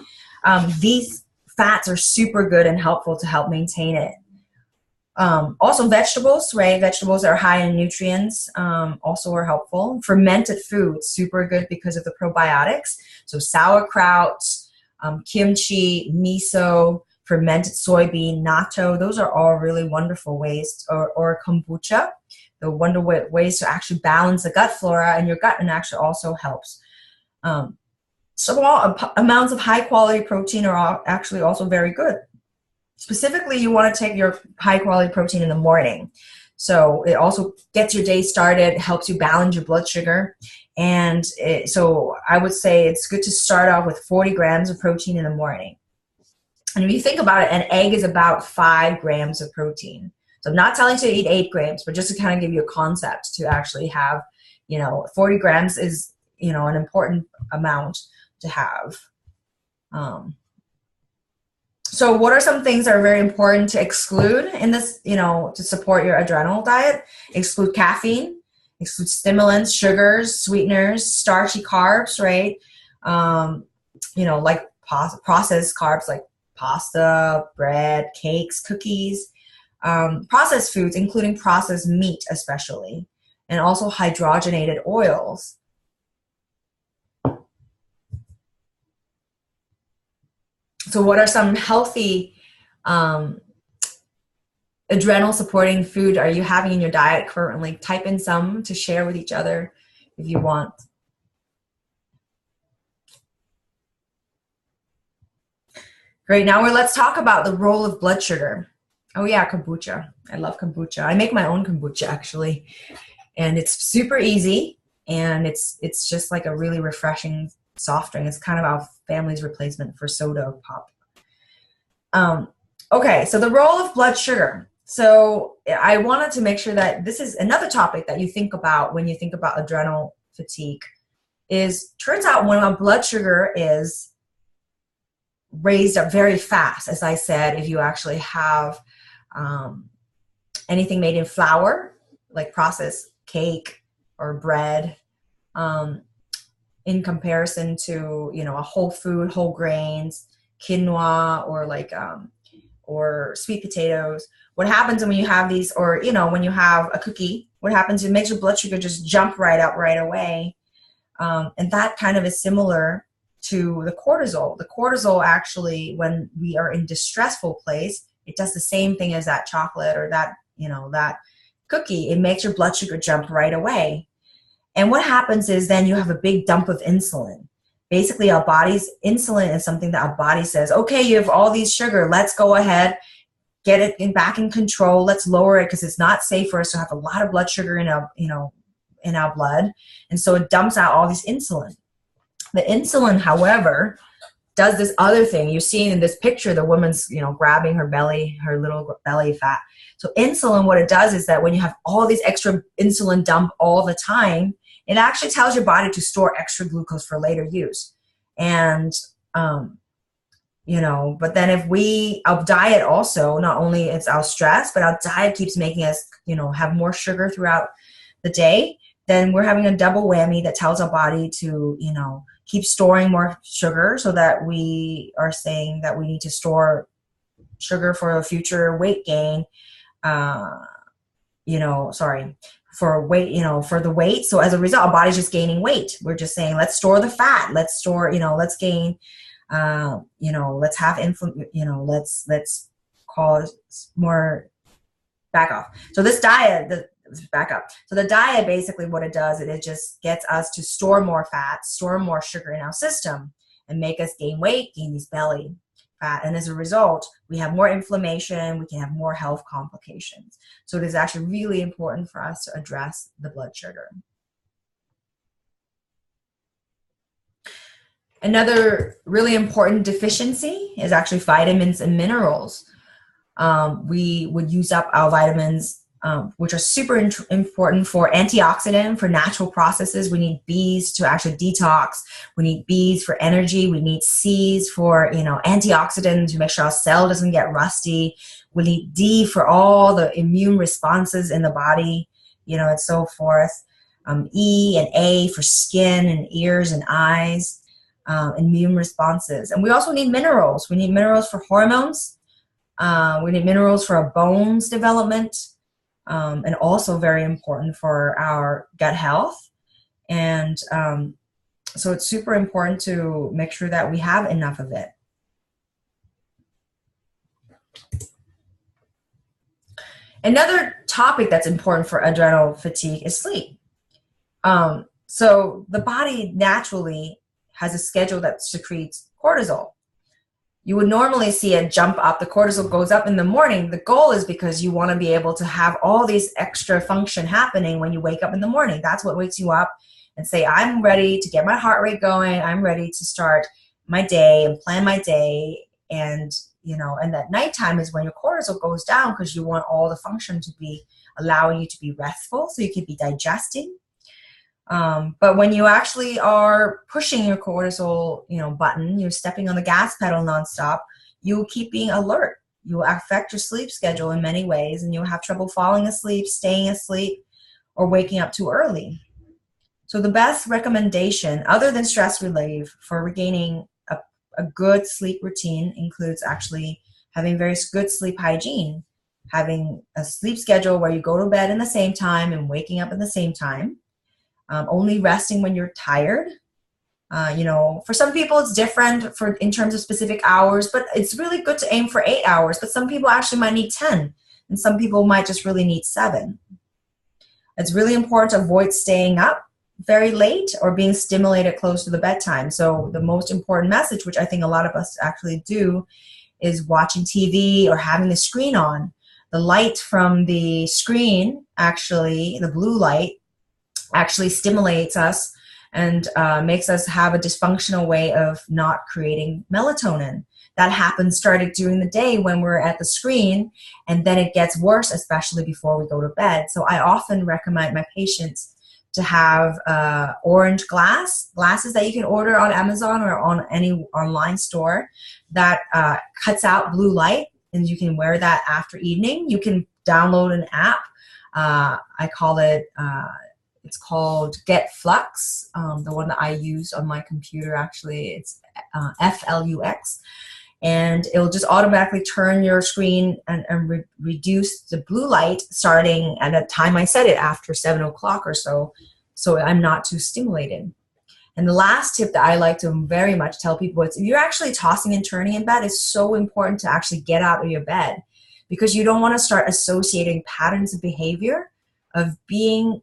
These fats are super good and helpful to help maintain it. Also vegetables, right? Vegetables are high in nutrients, also are helpful. Fermented foods, super good because of the probiotics. So sauerkraut, kimchi, miso, fermented soybean, natto, those are all really wonderful ways, or kombucha, the wonderful ways to actually balance the gut flora, and your gut and actually also helps. Small amounts of high quality protein are actually also very good. Specifically, you want to take your high-quality protein in the morning. So it also gets your day started, helps you balance your blood sugar. And so I would say it's good to start off with 40 grams of protein in the morning. And if you think about it, an egg is about 5 grams of protein. So I'm not telling you to eat 8 grams, but just to kind of give you a concept to actually have, 40 grams is, an important amount to have. So what are some things that are very important to exclude in this, to support your adrenal diet? Exclude caffeine, exclude stimulants, sugars, sweeteners, starchy carbs, right? Like processed carbs like pasta, bread, cakes, cookies, processed foods, including processed meat especially, and also hydrogenated oils. So what are some healthy adrenal supporting food are you having in your diet currently? Type in some to share with each other if you want. Great. Now let's talk about the role of blood sugar. Oh yeah, kombucha. I love kombucha. I make my own kombucha actually, and it's super easy, and it's just like a really refreshing soft drink. It's kind of our family's replacement for soda pop. Okay, so the role of blood sugar. So I wanted to make sure that this is another topic that you think about when you think about adrenal fatigue. Is turns out when our blood sugar is raised up very fast, as I said, if you actually have anything made in flour, like processed cake or bread, in comparison to, you know, a whole food, whole grains, quinoa, or like or sweet potatoes. What happens when you have these, or you know, when you have a cookie, what happens? It makes your blood sugar just jump right up right away, and that kind of is similar to the cortisol. The cortisol actually, when we are in distressful place, it does the same thing as that chocolate or that, you know, that cookie. It makes your blood sugar jump right away. And what happens is then you have a big dump of insulin. Basically, our body's insulin is something that our body says, okay, you have all these sugar, let's go ahead, get it back in control, let's lower it because it's not safe for us to have a lot of blood sugar in our, you know, in our blood. And so it dumps out all this insulin. The insulin, however, does this other thing. You see in this picture, the woman's, you know, grabbing her belly, her little belly fat. So insulin, what it does is that when you have all these extra insulin dump all the time, it actually tells your body to store extra glucose for later use. And, you know, but then if our diet also, not only it's our stress, but our diet keeps making us, you know, have more sugar throughout the day, then we're having a double whammy that tells our body to, you know, keep storing more sugar, so that we are saying that we need to store sugar for a future weight gain, you know, sorry, for weight, you know, for the weight. So as a result, our body's just gaining weight. We're just saying, let's store the fat, let's store, you know, let's gain, you know, let's have you know, let's cause more back off. So this diet, back up. So the diet, basically what it does, it just gets us to store more fat, store more sugar in our system, and make us gain weight, gain these belly fat. And as a result, we have more inflammation, we can have more health complications. So it is actually really important for us to address the blood sugar. Another really important deficiency is actually vitamins and minerals. We would use up our vitamins, which are super important for antioxidant, for natural processes. We need B's to actually detox. We need B's for energy. We need C's for, you know, antioxidant to make sure our cell doesn't get rusty. We need D for all the immune responses in the body, you know, and so forth. E and A for skin and ears and eyes, immune responses. And we also need minerals. We need minerals for hormones. We need minerals for our bones development. And also very important for our gut health. And so it's super important to make sure that we have enough of it. Another topic that's important for adrenal fatigue is sleep. So the body naturally has a schedule that secretes cortisol. You would normally see a jump up. The cortisol goes up in the morning. The goal is because you want to be able to have all these extra function happening when you wake up in the morning. That's what wakes you up and say, I'm ready to get my heart rate going. I'm ready to start my day and plan my day. And, you know, and that nighttime is when your cortisol goes down because you want all the function to be allowing you to be restful so you can be digesting. But when you actually are pushing your cortisol, you know, button, you're stepping on the gas pedal nonstop, you'll keep being alert. You will affect your sleep schedule in many ways, and you'll have trouble falling asleep, staying asleep, or waking up too early. So the best recommendation, other than stress relief, for regaining a good sleep routine includes actually having very good sleep hygiene, having a sleep schedule where you go to bed in the same time and waking up at the same time. Only resting when you're tired, You know, for some people it's different in terms of specific hours, but it's really good to aim for 8 hours. But some people actually might need 10, and some people might just really need 7. It's really important to avoid staying up very late or being stimulated close to the bedtime. So the most important message, which I think a lot of us actually do, is watching TV or having the screen on. The light from the screen, actually, the blue light, actually stimulates us and makes us have a dysfunctional way of not creating melatonin. That happens started during the day when we're at the screen, and then it gets worse, especially before we go to bed. So I often recommend my patients to have orange glasses that you can order on Amazon or on any online store that cuts out blue light, and you can wear that after evening. You can download an app. I call it, it's called Get Flux. The one that I use on my computer, actually, it's FLUX. And it'll just automatically turn your screen and reduce the blue light starting at a time I set it, after 7 o'clock or so I'm not too stimulated. And the last tip that I like to very much tell people is, if you're actually tossing and turning in bed, it's so important to actually get out of your bed, because you don't want to start associating patterns of behavior of being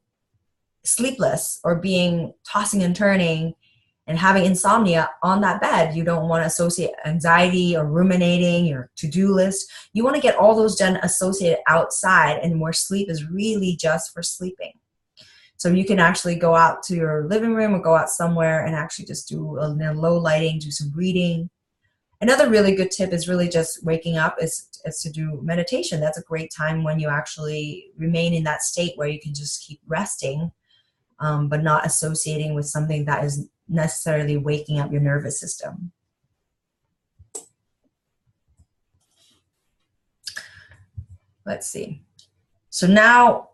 sleepless or being tossing and turning and having insomnia on that bed. You don't want to associate anxiety or ruminating, your to-do list. You want to get all those done associated outside, and where sleep is really just for sleeping. So you can actually go out to your living room or go out somewhere and actually just do a low lighting, do some reading. Another really good tip is really just waking up is to do meditation. That's a great time when you actually remain in that state where you can just keep resting, but not associating with something that is necessarily waking up your nervous system. Let's see. So now,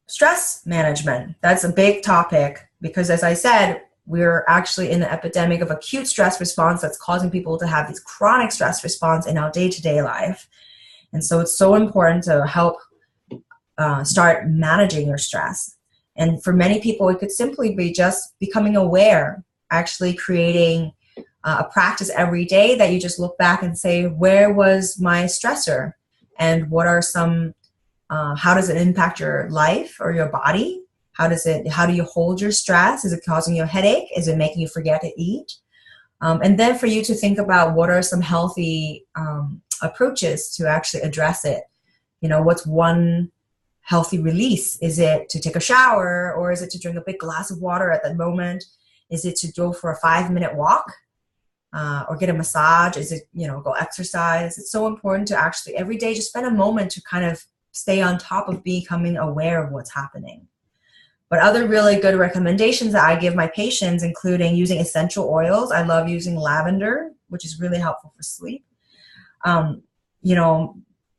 stress management. That's a big topic, because as I said, we're actually in the epidemic of acute stress response that's causing people to have this chronic stress response in our day-to-day life. And so it's so important to help start managing your stress. And for many people, it could simply be just becoming aware, actually creating a practice every day that you just look back and say, where was my stressor? And what are some, how does it impact your life or your body? How do you hold your stress? Is it causing you a headache? Is it making you forget to eat? And then for you to think about what are some healthy approaches to actually address it. You know, what's one healthy release? Is it to take a shower, or is it to drink a big glass of water at that moment? Is it to go for a 5-minute walk or get a massage? Is it, go exercise? It's so important to actually every day just spend a moment to kind of stay on top of becoming aware of what's happening. But other really good recommendations that I give my patients, including using essential oils. I love using lavender, which is really helpful for sleep.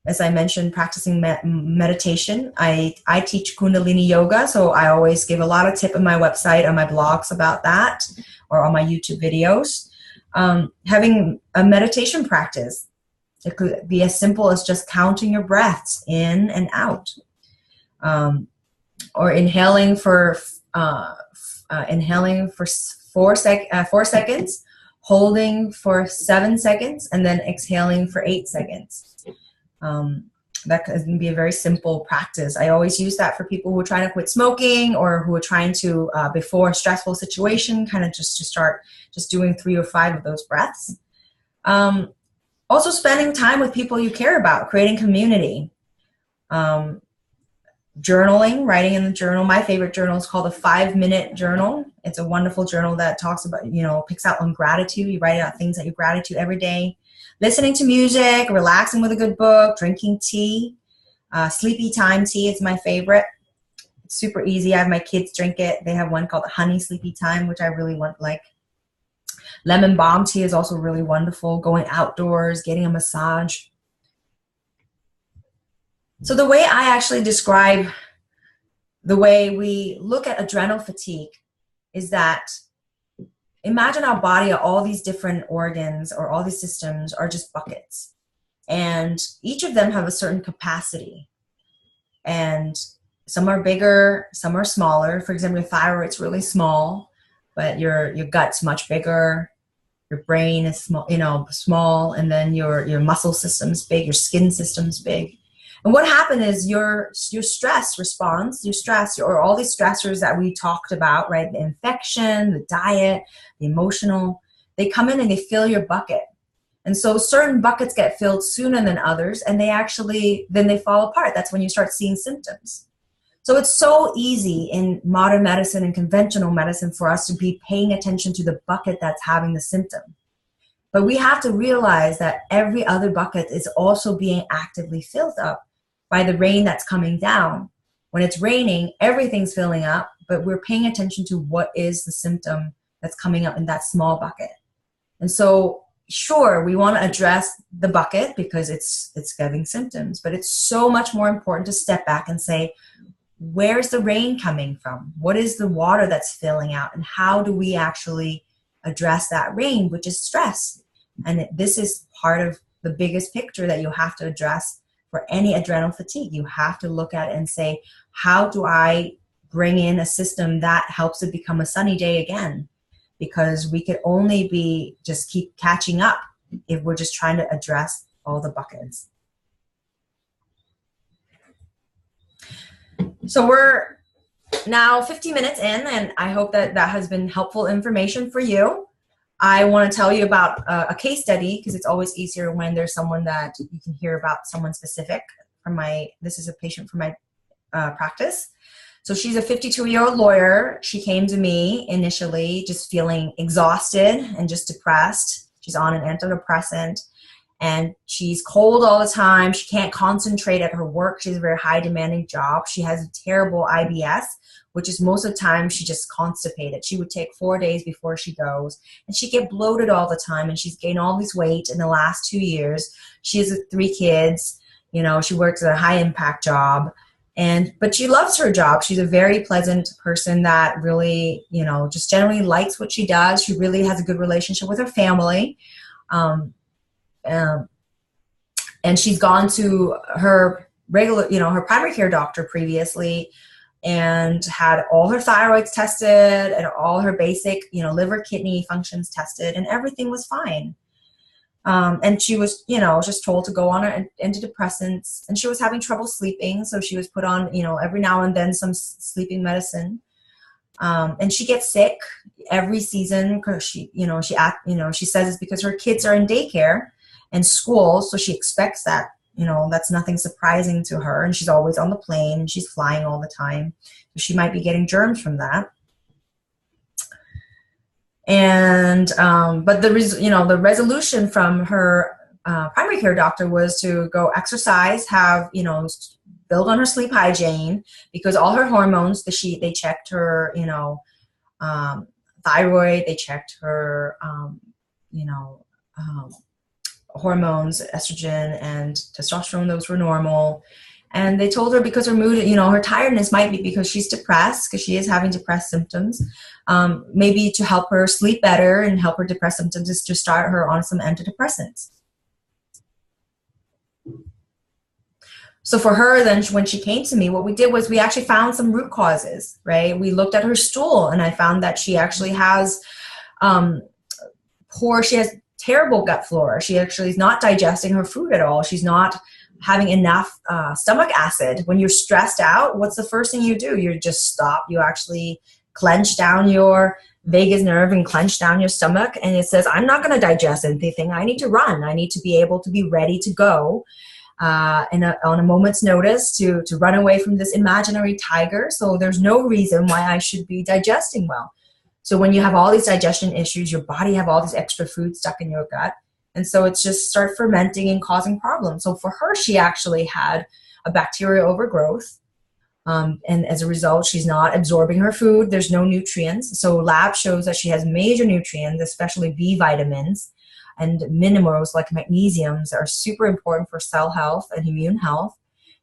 As I mentioned, practicing meditation. I teach Kundalini yoga, so I always give a lot of tip on my website, on my blogs about that, or on my YouTube videos. Having a meditation practice. It could be as simple as just counting your breaths in and out, or inhaling for 4 seconds, holding for 7 seconds, and then exhaling for 8 seconds. That can be a very simple practice. I always use that for people who are trying to quit smoking, or who are trying to, before a stressful situation, kind of just to start just doing 3 or 5 of those breaths. Also spending time with people you care about, creating community. Journaling, writing in the journal. My favorite journal is called the 5-Minute Journal. It's a wonderful journal that talks about, picks out on gratitude. You write out things that you gratitude every day. Listening to music, relaxing with a good book, drinking tea. Sleepy time tea is my favorite. It's super easy. I have my kids drink it. They have one called the honey sleepy time, which I really like. Lemon balm tea is also really wonderful. Going outdoors, getting a massage. So the way I actually describe the way we look at adrenal fatigue is that imagine our body, all these different organs or all these systems are just buckets. And each of them have a certain capacity. And some are bigger, some are smaller. For example, your thyroid's really small. but your gut's much bigger. Your brain is small, small, and then your muscle system's big, your skin system's big. And what happened is your stress response, or all these stressors that we talked about, right? The infection, the diet, the emotional, they come in and they fill your bucket. And so certain buckets get filled sooner than others, and then they fall apart. That's when you start seeing symptoms. So it's so easy in modern medicine and conventional medicine for us to be paying attention to the bucket that's having the symptom. But we have to realize that every other bucket is also being actively filled up by the rain that's coming down. When it's raining, everything's filling up, but we're paying attention to what is the symptom that's coming up in that small bucket. And so, sure, we want to address the bucket because it's giving symptoms, but it's so much more important to step back and say, where's the rain coming from? What is the water that's filling out? And how do we actually address that rain, which is stress? And this is part of the biggest picture that you have to address for any adrenal fatigue. You have to look at it and say, how do I bring in a system that helps it become a sunny day again? Because we could only just keep catching up if we're just trying to address all the buckets. So we're now 50 minutes in, and I hope that has been helpful information for you. I want to tell you about a case study because it's always easier when there's someone that you can hear about, someone specific. This is a patient from my practice. So she's a 52-year-old lawyer. She came to me initially just feeling exhausted and just depressed. She's on an antidepressant. And she's cold all the time. She can't concentrate at her work. She has a very high demanding job. She has a terrible IBS, which is most of the time she just constipated. She would take 4 days before she goes. And she'd get bloated all the time. And she's gained all this weight in the last 2 years. She has 3 kids. She works at a high impact job. But she loves her job. She's a very pleasant person that really, just generally likes what she does. She really has a good relationship with her family. And she's gone to her regular, her primary care doctor previously and had all her thyroids tested and all her basic, liver, kidney functions tested, and everything was fine. And she was, just told to go on her antidepressants, and she was having trouble sleeping. So she was put on, every now and then some sleeping medicine. And she gets sick every season because she says it's because her kids are in daycare and school. So she expects that, that's nothing surprising to her. And she's always on the plane and she's flying all the time. So she might be getting germs from that. And, but the resolution from her primary care doctor was to go exercise, build on her sleep hygiene, because all her hormones, they checked her, thyroid, they checked her, hormones, estrogen and testosterone, those were normal. And they told her because her mood, her tiredness might be because she's depressed, because she is having depressed symptoms. Maybe to help her sleep better and help her depressed symptoms is to start her on some antidepressants. So for her, then when she came to me, what we did was we actually found some root causes, right? We looked at her stool, and I found that she actually has she has terrible gut flora. She actually is not digesting her food at all. She's not having enough stomach acid. When you're stressed out, what's the first thing you do? You just stop. You actually clench down your vagus nerve and clench down your stomach, and it says, I'm not going to digest anything. I need to run. I need to be able to be ready to go on a moment's notice to run away from this imaginary tiger. So there's no reason why I should be digesting well. So when you have all these digestion issues, your body have all this extra food stuck in your gut. And so it's just start fermenting and causing problems. So for her, she actually had a bacterial overgrowth. And as a result, she's not absorbing her food. There's no nutrients. So lab shows that she has major nutrients, especially B vitamins and minerals like magnesiums are super important for cell health and immune health,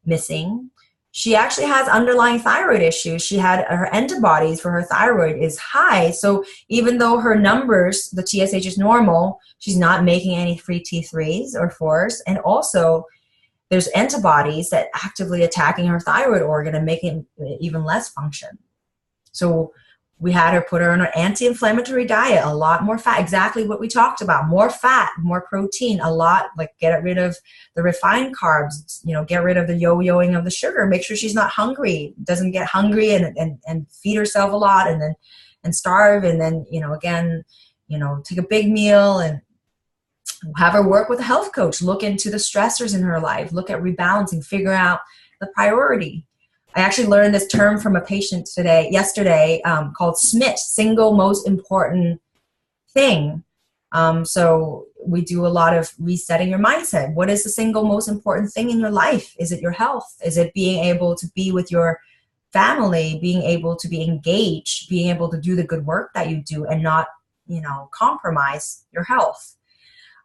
missing. She actually has underlying thyroid issues. She had her antibodies for her thyroid is high. So even though her numbers, the TSH is normal, she's not making any free T3s or 4s. And also there's antibodies that actively attacking her thyroid organ and making it even less function. So We had her put her on an anti-inflammatory diet, a lot more fat, exactly what we talked about, more fat, more protein, a lot, like get rid of the refined carbs, get rid of the yo-yoing of the sugar, make sure she's not hungry, doesn't get hungry and feed herself a lot and starve. And then, again, take a big meal and have her work with a health coach, look into the stressors in her life, look at rebalancing, figure out the priority. I actually learned this term from a patient yesterday, called SMIT, single most important thing. So we do a lot of resetting your mindset. What is the single most important thing in your life? Is it your health? Is it being able to be with your family, being able to be engaged, being able to do the good work that you do and not, compromise your health?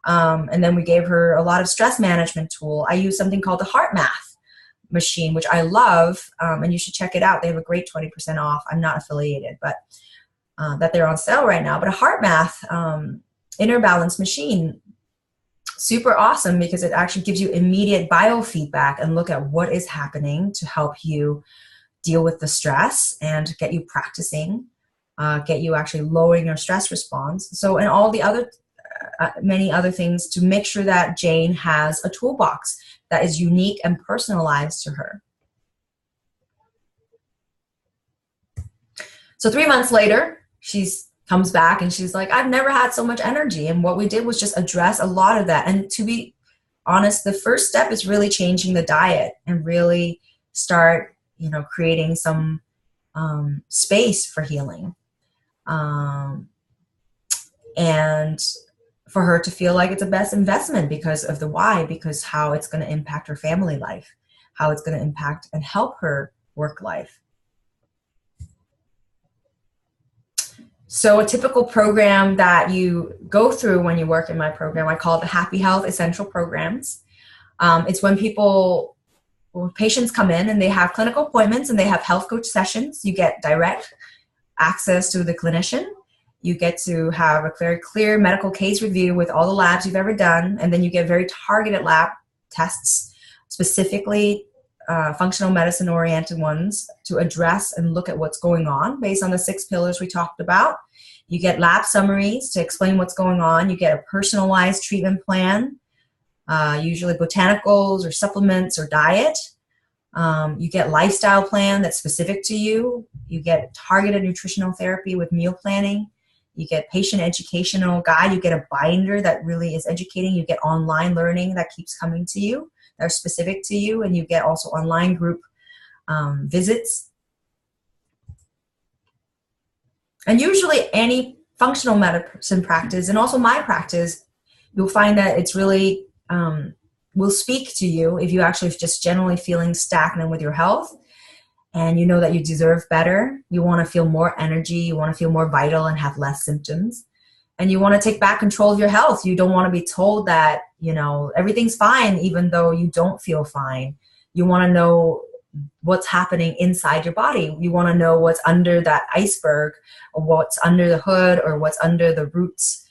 And then we gave her a lot of stress management tool. I use something called the Heart Math machine, which I love, and you should check it out. They have a great 20% off. I'm not affiliated, but that they're on sale right now. But a Heart Math inner balance machine, super awesome because it actually gives you immediate biofeedback and look at what is happening to help you deal with the stress and get you practicing, get you actually lowering your stress response. So, and all the other many other things to make sure that Jane has a toolbox that is unique and personalized to her. So 3 months later, she comes back and she's like, I've never had so much energy. And what we did was just address a lot of that. And to be honest, the first step is really changing the diet and really start, creating some space for healing. And for her to feel like it's the best investment because of the why, because how it's going to impact her family life, how it's going to impact and help her work life. So a typical program that you go through when you work in my program, I call it the Happy Health Essential Programs. It's when patients come in and they have clinical appointments and they have health coach sessions. You get direct access to the clinician. You get to have a very clear medical case review with all the labs you've ever done, and then you get very targeted lab tests, specifically functional medicine oriented ones to address and look at what's going on based on the 6 pillars we talked about. You get lab summaries to explain what's going on. You get a personalized treatment plan, usually botanicals or supplements or diet. You get lifestyle plan that's specific to you. You get targeted nutritional therapy with meal planning. You get patient educational guide. You get a binder that really is educating. You get online learning that keeps coming to you, that are specific to you. And you get also online group visits. And usually any functional medicine practice, and also my practice, you'll find that it's really will speak to you if you actually just generally feeling stagnant with your health. And you know that you deserve better. You want to feel more energy. You want to feel more vital and have less symptoms. And you want to take back control of your health. You don't want to be told that, everything's fine, even though you don't feel fine. You want to know what's happening inside your body. You want to know what's under that iceberg, or what's under the hood, or what's under the roots.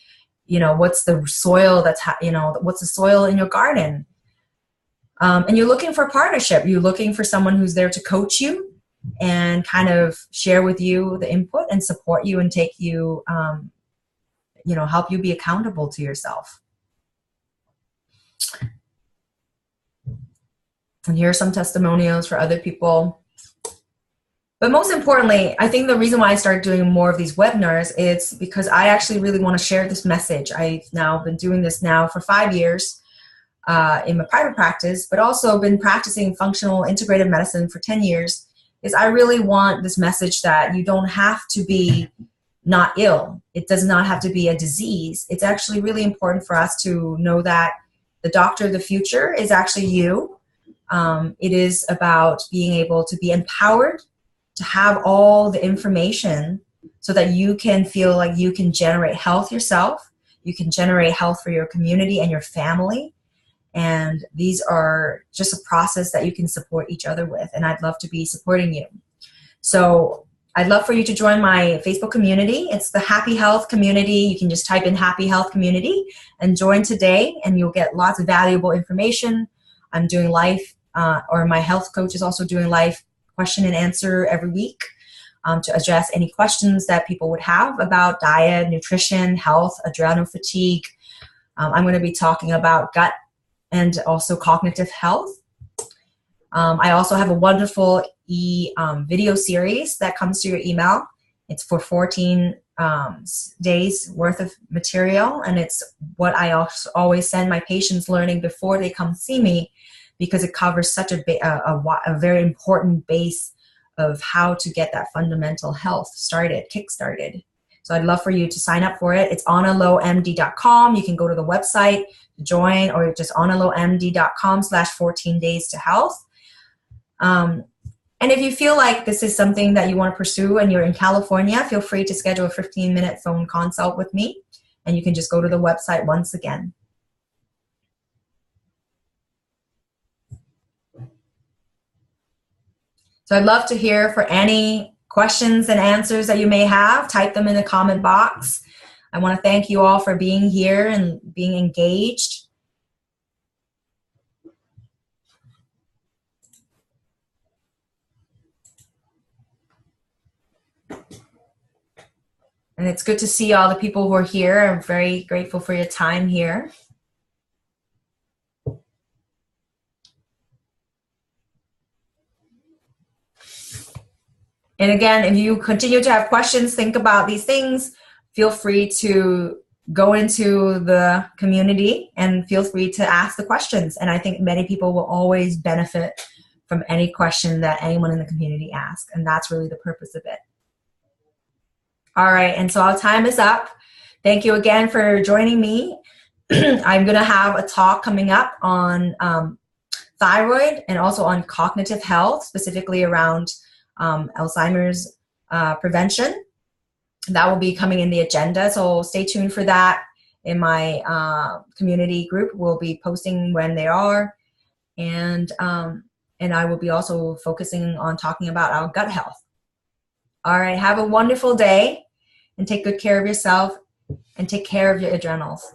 What's the soil what's the soil in your garden. And you're looking for a partnership. You're looking for someone who's there to coach you and kind of share with you the input and support you and take you, help you be accountable to yourself. And here are some testimonials for other people. But most importantly, I think the reason why I started doing more of these webinars is because I actually really want to share this message. I've now been doing this now for 5 years. In my private practice, but also been practicing functional integrative medicine for 10 years, is I really want this message that you don't have to be not ill. It does not have to be a disease. It's actually really important for us to know that the doctor of the future is actually you. It is about being able to be empowered, to have all the information so that you can feel like you can generate health yourself. You can generate health for your community and your family. And these are just a process that you can support each other with. And I'd love to be supporting you. So I'd love for you to join my Facebook community. It's the Happy Health Community. You can just type in Happy Health Community and join today, and you'll get lots of valuable information. I'm doing live, or my health coach is also doing live question and answer every week. to address any questions that people would have about diet, nutrition, health, adrenal fatigue. I'm going to be talking about gut and also cognitive health. I also have a wonderful video series that comes to your email. It's for 14 days worth of material, and it's what I also always send my patients learning before they come see me, because it covers such a very important base of how to get that fundamental health kick-started. So I'd love for you to sign up for it. It's analowmd.com. You can go to the website to join, or just analowmd.com/14 days to health. And if you feel like this is something that you want to pursue and you're in California, feel free to schedule a 15-minute phone consult with me, and you can just go to the website once again. So I'd love to hear for any questions and answers that you may have. Type them in the comment box. I want to thank you all for being here and being engaged. And it's good to see all the people who are here. I'm very grateful for your time here. And again, if you continue to have questions, think about these things, feel free to go into the community and feel free to ask the questions. And I think many people will always benefit from any question that anyone in the community asks. And that's really the purpose of it. All right, and so our time is up. Thank you again for joining me. I'm going to have a talk coming up on thyroid and also on cognitive health, specifically around Alzheimer's prevention. That will be coming in the agenda, so stay tuned for that. In my community group, we'll be posting when they are, and I will be also focusing on talking about our gut health. All right, have a wonderful day, and take good care of yourself, and take care of your adrenals.